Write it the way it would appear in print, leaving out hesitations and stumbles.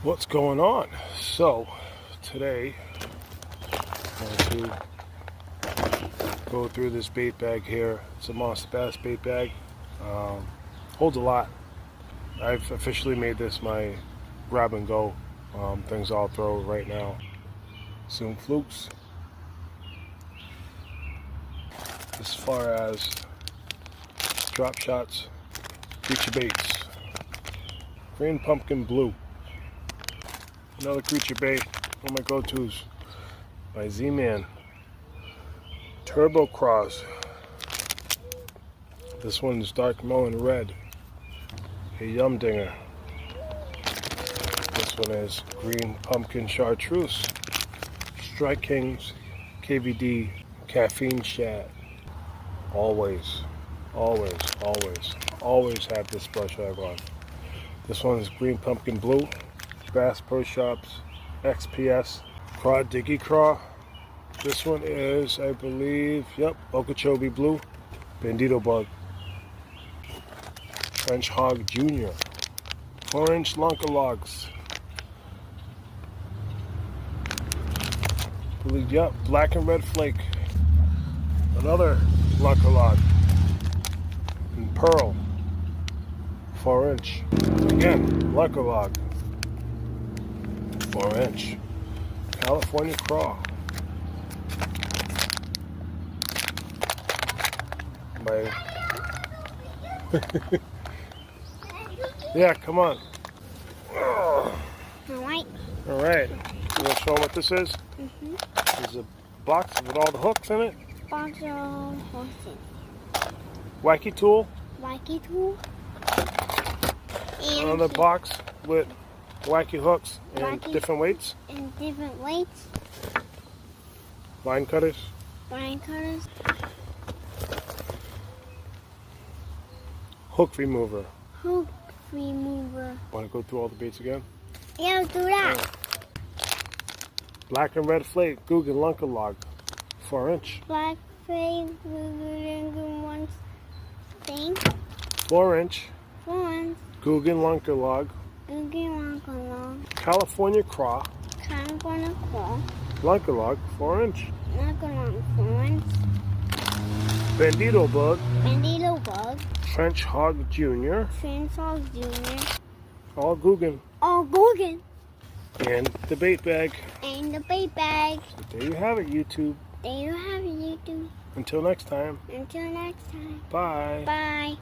What's going on? So today I'm going to go through this bait bag here. It's a Monster Bass bait bag. Holds a lot. I've officially made this my grab and go things I'll throw right now. Some flukes. As far as drop shots, creature baits. Green pumpkin blue. Another creature bait, one of my go-tos by Z-Man. Turbo Cross. This one's dark melon red. A Yum Dinger. This one is green pumpkin chartreuse. Strike Kings KVD caffeine shad. Always have this brush bag on. This one is green pumpkin blue. Bass Pro Shops XPS Craw Diggy Craw. This one is, I believe, Okeechobee Blue. Bandito Bug. French Hog Jr. 4-inch Lunker Logs. Black and Red Flake. Another Lunker Log. And Pearl. 4-inch. Again, Lunker Log. 4-inch. California Craw. Yeah, come on. Alright. Alright. You want to show them what this is? There's a box with all the hooks in it. Box of horses. Wacky tool. Wacky tool. And Another box with wacky hooks and Wacky different weights. and different weights. Line cutters. Line cutters. Hook remover. Hook remover. Want to go through all the baits again? Yeah, let's do that. Black and Red Flake Guggen Lunker Log. 4-inch. Black face, good ones. Thing. 4-inch. One. Guggen Lunker Log. Googie Lunker Log. California Craw. California Craw. Lunker Log. 4-inch. Lunker Log. 4-inch. Bandito Bug. Bandito Bug. French Hog Jr. French Hog Jr. All Guggen. Oh, Guggen. And the bait bag. And the bait bag. So there you have it, YouTube. There you have it, YouTube. Until next time. Until next time. Bye. Bye.